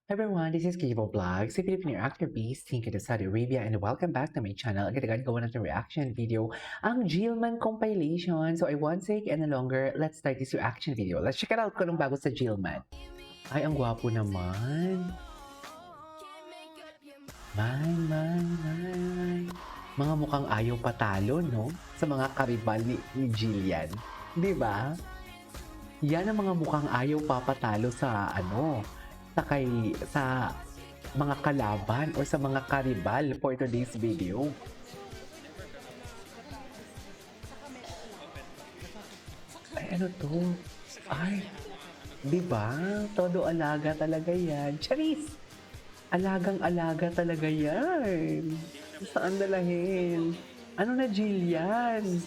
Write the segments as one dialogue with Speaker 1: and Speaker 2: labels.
Speaker 1: Hi everyone, this is Kibo Vlog, si Filipino actor based in Saudi Arabia, and welcome back to my channel. Agad-agad gawa natin reaction video, ang Jillman compilation. So I won't take any longer, let's start this reaction video. Let's check it out kung anong bago sa Jillman. Ay, ang gwapo naman. My. Mga mukhang ayaw patalo, no? Sa mga karibal ni Jillian. Di ba? Yan ang mga mukhang ayaw papatalo sa sa mga kalaban o sa mga karibal for today's video. Ay, ano to? Ay, di ba? Todo alaga talaga yan. Charis! Alagang-alaga talaga yan. Saan dalahin? Ano na, Jillian?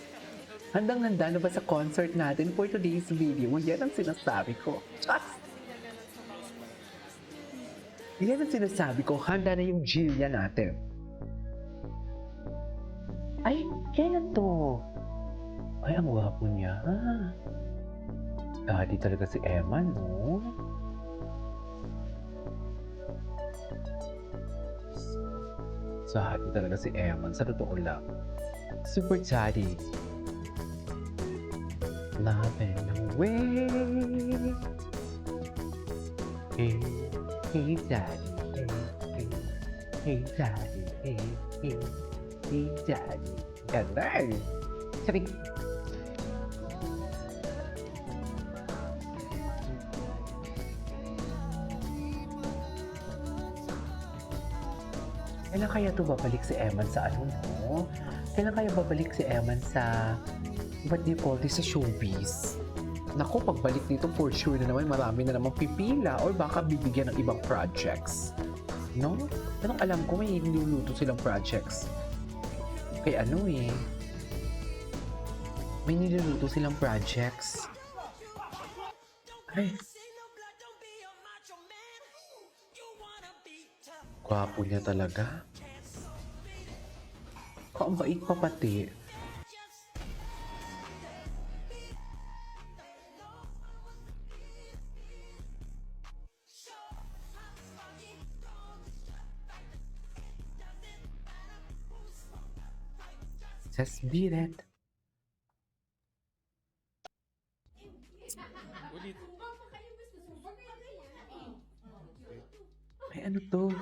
Speaker 1: Handang-handa na ba sa concert natin for today's video? Yan ang sinasabi ko. Just! Yan ang sinasabi ko, handa na yung Jillian natin. Ay, kailan to? Ay, ang gwapo niya. Daddy talaga si Emma, no? Daddy talaga si Emma, sa totoo lang. Super daddy. Loving away. Hey daddy, hey daddy, hey daddy. Ganda eh. Sabi, kailan kaya to babalik si Eman sa ano, no? Kailan kaya babalik si Eman sa, what do you call this, sa showbiz? Naku, pagbalik dito for sure na naman marami na namang pipila or baka bibigyan ng ibang projects. No? Anong alam ko, may niluluto silang projects. Kay ano eh. May niluluto silang projects. Ay. Gwapo niya talaga. Ang bait pa pati. Just beat it. Ay, ano to?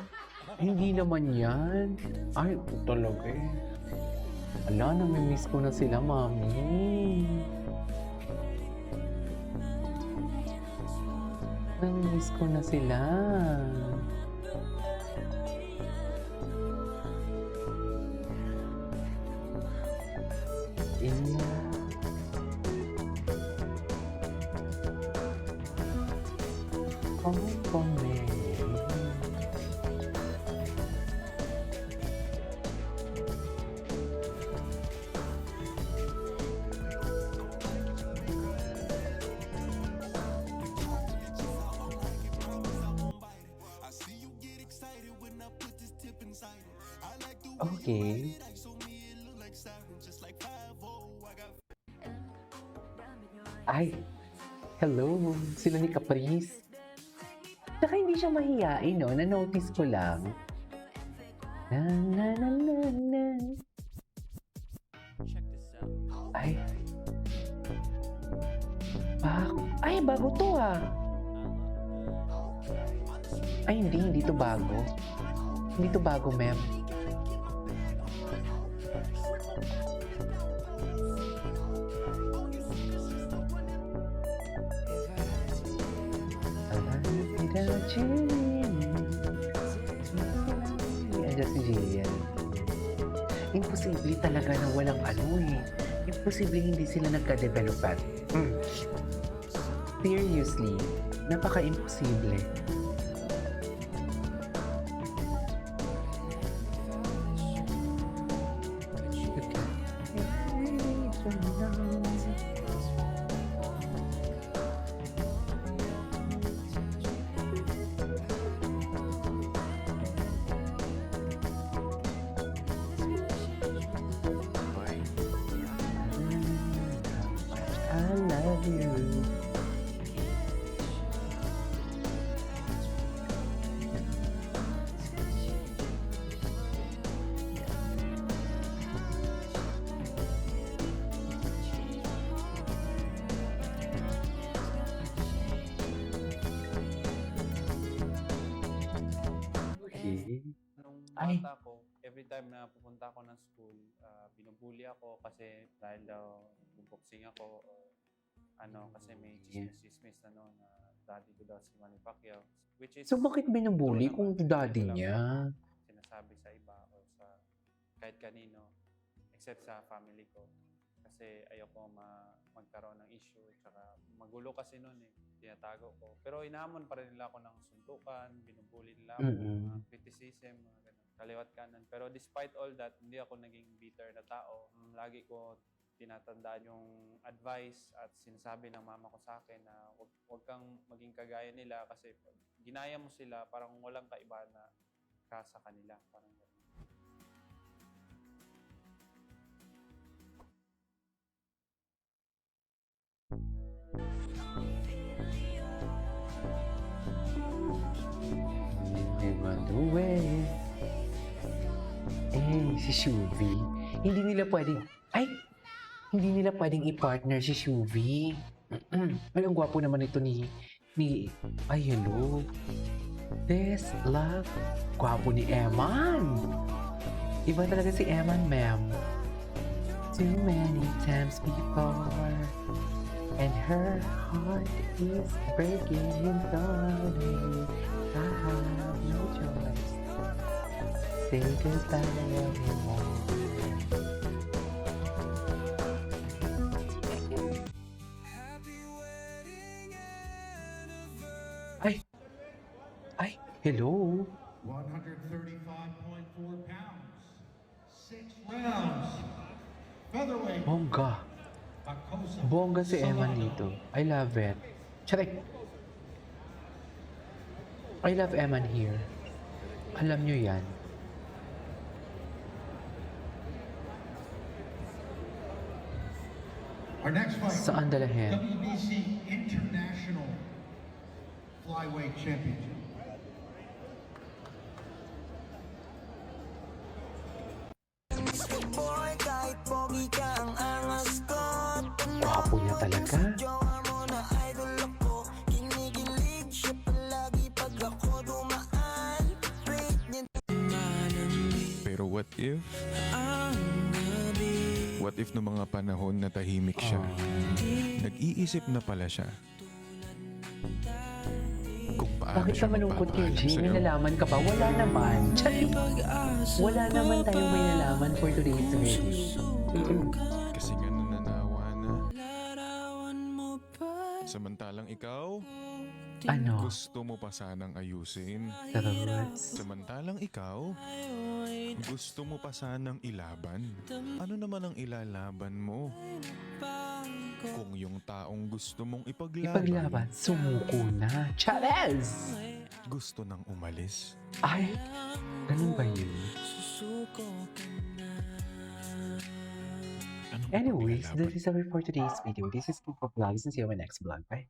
Speaker 1: Hindi naman yan. Ay, ito talaga eh. Ala, namimiss ko na sila, mami. Namimiss ko na sila. Okay. Ay, hello, sila ni Caprice. Saka hindi siya mahiyain, no? Na-notice ko lang. Na. Ay. Ay, bago to ah. Ay, hindi to bago. Hindi to bago, ma'am. Ayan si Jillian. Imposible talaga na walang ano eh. Imposible hindi sila nagka-developan. Seriously, napaka-imposible. I love you. Ay.
Speaker 2: bata ko, every time na pupunta ako ng school, binubully ako kasi dahil daw boxing ako or kasi may chismis-chismis na no, na daddy ko daw si Manny Pacquiao. Which is
Speaker 1: So, bakit
Speaker 2: true
Speaker 1: binubully kung
Speaker 2: naman.
Speaker 1: daddy
Speaker 2: Hindi ko lang
Speaker 1: niya?
Speaker 2: sinasabi sa iba o sa kahit kanino except sa family ko. Kasi ayoko magkaroon ng issue. Tsaka magulo kasi noon eh. Tinatago ko. Pero inahamon pa rin nila ako ng suntukan, binubully nila ako, mga criticism, mga ganun. Kaliwat kanan. Pero despite all that, hindi ako naging bitter na tao. Lagi ko tinatandaan yung advice at sinasabi ng mama ko sa akin na wag kang maging kagaya nila kasi pag ginaya mo sila, parang walang kaiba na ka sa kanila. Parang ganun.
Speaker 1: Si Shuvi. Hindi nila pwedeng i-partner si Shuvi. Ay, ang gwapo naman ito ay, hello. This love. Gwapo ni Eman. Iba talaga si Eman, ma'am. Too many times before. And her heart is breaking, darling. I have no choice. Say goodbye anymore. Ay, hello.
Speaker 3: 135.4 pounds. 6 rounds. Featherweight.
Speaker 1: Bongga si Eman dito. I love it. Charik. I love Eman here. Alam nyo yan.
Speaker 3: Our next fight.
Speaker 1: Saan dalahin?
Speaker 3: WBC International Flyweight Championship.
Speaker 1: Gwapo niya talaga.
Speaker 4: Pero what if no mga panahon na tahimik siya, nag-iisip na pala siya kung paano
Speaker 1: Bakit ka
Speaker 4: siya
Speaker 1: malungkot,
Speaker 4: magpapaalam
Speaker 1: KJ?
Speaker 4: sa'yo?
Speaker 1: May nalaman ka ba? Wala naman. Charing. Wala naman tayong may nalaman for today's video.
Speaker 4: Kasi nga nananawa na. Samantalang ikaw,
Speaker 1: Ano?
Speaker 4: gusto mo pa sanang ayusin.
Speaker 1: Tarots.
Speaker 4: Samantalang ikaw, gusto mo pa sanang ilaban. Ano naman ang ilalaban mo? Kung yung taong gusto mong
Speaker 1: Ipaglaban, sumuko na. Charles!
Speaker 4: gusto nang umalis.
Speaker 1: Ay, ganun ba yun?
Speaker 4: Ano ba
Speaker 1: Anyways,
Speaker 4: paglalaban?
Speaker 1: that is all for today's video. This is Kiko Vlogs and see you in my next vlog. Bye!